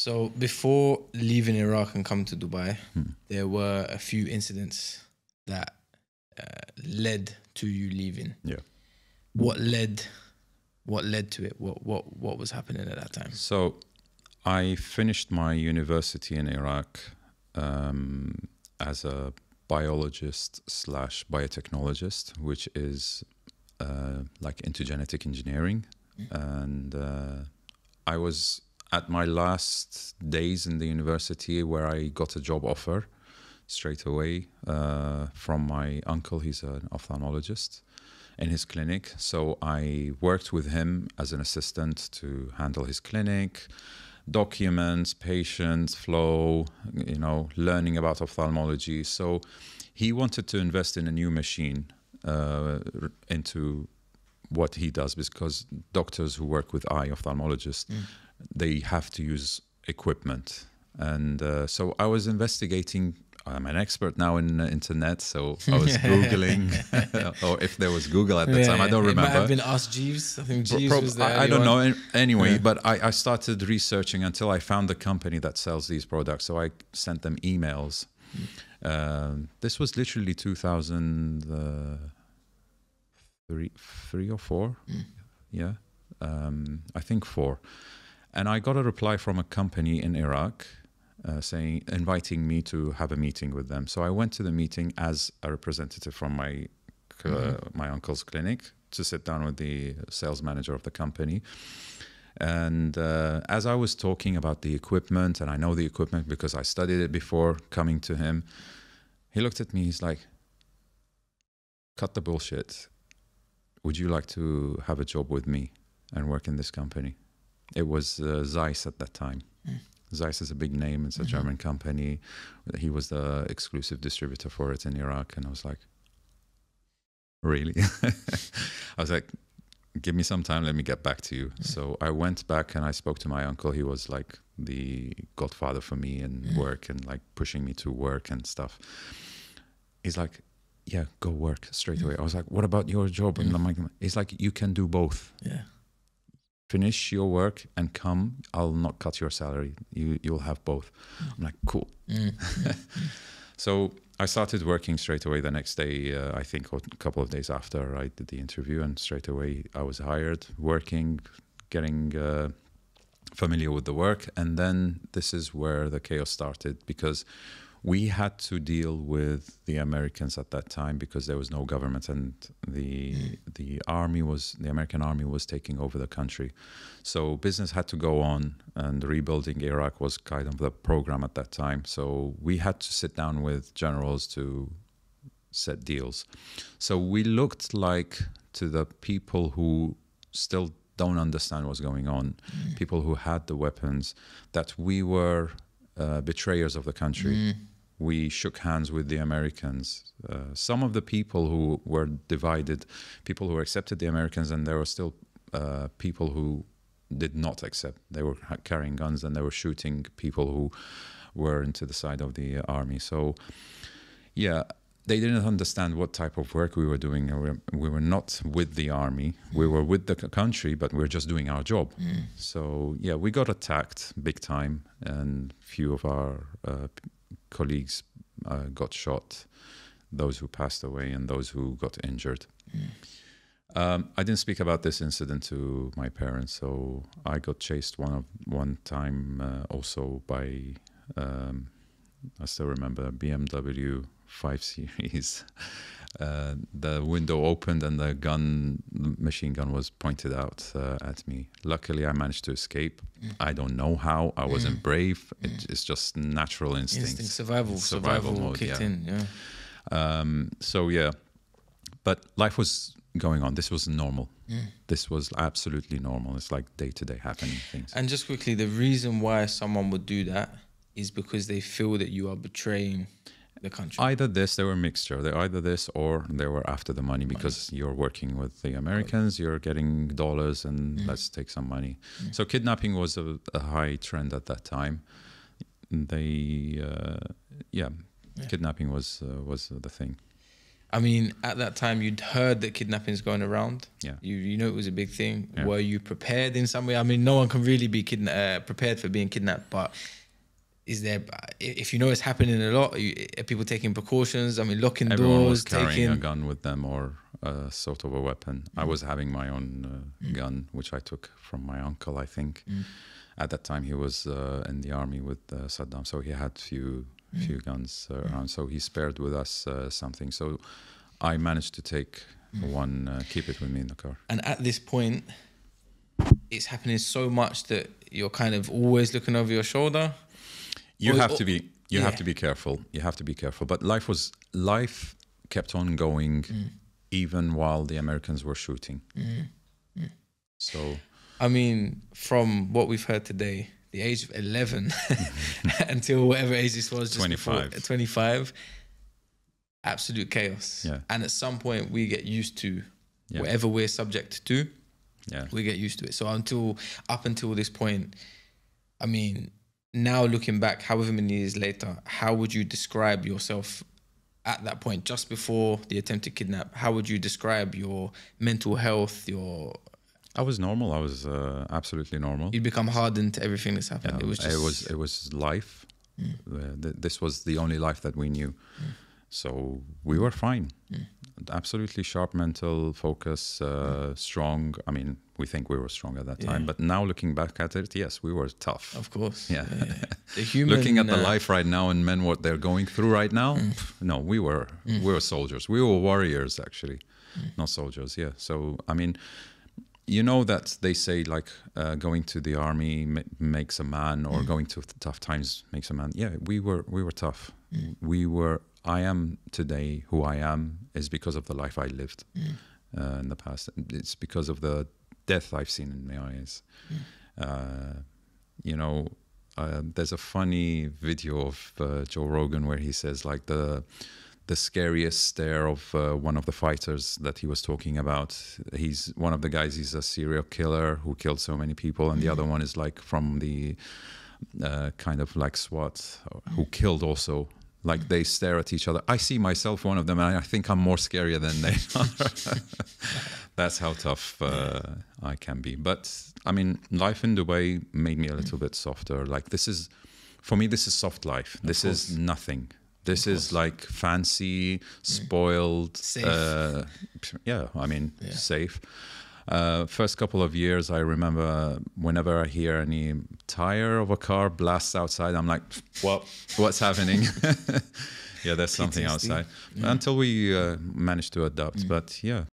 So before leaving Iraq and coming to Dubai, there were a few incidents that led to you leaving. Yeah. What led to it? What was happening at that time? So I finished my university in Iraq as a biologist / biotechnologist, which is like into genetic engineering. And I was at my last days in the university where I got a job offer straight away from my uncle. He's an ophthalmologist in his clinic. So I worked with him as an assistant to handle his clinic, documents, patients, flow, learning about ophthalmology. So he wanted to invest in a new machine into what he does, because doctors who work with eye ophthalmologists, they have to use equipment. And so I was investigating. I'm an expert now in internet, so I was Googling, or if there was Google at the time, I don't remember. It might have been Ask Jeeves. I think Jeeves was there. I don't know. Anyway, but I started researching until I found the company that sells these products. So I sent them emails. This was literally 2003 or 4. Yeah, I think 4. And I got a reply from a company in Iraq inviting me to have a meeting with them. So I went to the meeting as a representative from my uncle's clinic to sit down with the sales manager of the company. And as I was talking about the equipment, and I know the equipment because I studied it before coming to him, he looked at me, he's like, cut the bullshit. Would you like to have a job with me and work in this company? It was Zeiss at that time. Zeiss is a big name. It's a German company. He was the exclusive distributor for it in Iraq. And I was like, really? I was like, give me some time. Let me get back to you. So I went back and I spoke to my uncle. He was like the godfather for me in work and like pushing me to work and stuff. He's like, yeah, go work straight away. I was like, what about your job? And I'm like, he's like, you can do both. Yeah. Finish your work and come. I'll not cut your salary. You'll have both. I'm like, cool. So I started working straight away the next day. I think a couple of days after I did the interview, and straight away I was hired, working, getting familiar with the work. And then this is where the chaos started, because we had to deal with the Americans at that time because there was no government, and the American army was taking over the country. So business had to go on, and rebuilding Iraq was kind of the program at that time. So we had to sit down with generals to set deals. So we looked like to the people who still don't understand what's going on, people who had the weapons, that we were betrayers of the country. We shook hands with the Americans. Some of the people who were divided, people who accepted the Americans, and there were still people who did not accept. They were carrying guns and they were shooting people who were into the side of the army. So, yeah, they didn't understand what type of work we were doing. We were not with the army. We were with the country, but we were just doing our job. So, yeah, we got attacked big time, and few of our colleagues got shot, those who passed away and those who got injured. I didn't speak about this incident to my parents, so I got chased one time also by, I still remember, BMW 5 Series. The window opened and the machine gun was pointed out at me. Luckily, I managed to escape. I don't know how. I wasn't brave. It's just natural instinct. Survival mode kicked in. Yeah. So yeah, but life was going on. This was normal. This was absolutely normal. It's like day-to-day happening things. And just quickly, the reason why someone would do that is because they feel that you are betraying the country. Either this, they were a mixture. They're either this or they were after the money, because you're working with the Americans, you're getting dollars, and let's take some money. So kidnapping was a high trend at that time. Kidnapping was the thing. I mean, at that time, you'd heard that kidnapping's going around. Yeah. You know it was a big thing. Yeah. Were you prepared in some way? I mean, no one can really be prepared for being kidnapped, but is there, if you know it's happening a lot, are people taking precautions? I mean, locking Everyone doors, was carrying a gun with them or sort of a weapon. I was having my own gun, which I took from my uncle, I think. At that time, he was in the army with Saddam, so he had few guns around. So he spared with us something. So I managed to take one, keep it with me in the car. And at this point, it's happening so much that you're kind of always looking over your shoulder. You have to be. You have to be careful. You have to be careful. But life kept on going, even while the Americans were shooting. So, I mean, from what we've heard today, the age of 11 until whatever age this was, just 25. Before, 25, absolute chaos. Yeah. And at some point, we get used to whatever we're subject to. Yeah. We get used to it. So up until this point, I mean, now looking back, however many years later, how would you describe yourself at that point, just before the attempted kidnap? How would you describe your mental health, I was normal. I was absolutely normal. You'd become hardened to everything that's happened. Yeah, it was life. This was the only life that we knew. So we were fine. Absolutely sharp mental focus, strong. I mean, we think we were strong at that time, but now looking back at it, yes, we were tough. Of course. Yeah. The human, looking at the life right now and men, what they're going through right now, no, we were soldiers. We were warriors, actually, not soldiers. Yeah. So, I mean, you know that they say like going to the army makes a man, or going to tough times makes a man. Yeah, we were tough. I am today who I am is because of the life I lived in the past. It's because of the death I've seen in my eyes. You know, there's a funny video of Joe Rogan where he says like the scariest stare of one of the fighters that he was talking about. He's one of the guys, he's a serial killer who killed so many people, and the other one is like from the kind of like SWAT who killed also. Like they stare at each other. I see myself one of them, and I think I'm more scarier than they are. That's how tough I can be. But I mean, life in Dubai made me a little bit softer. Like for me, this is soft life. This is nothing. This is like fancy, spoiled. Safe. Safe. First couple of years, I remember whenever I hear any tire of a car blasts outside, I'm like, what's happening? Yeah, there's something outside. Until we managed to adapt. But yeah.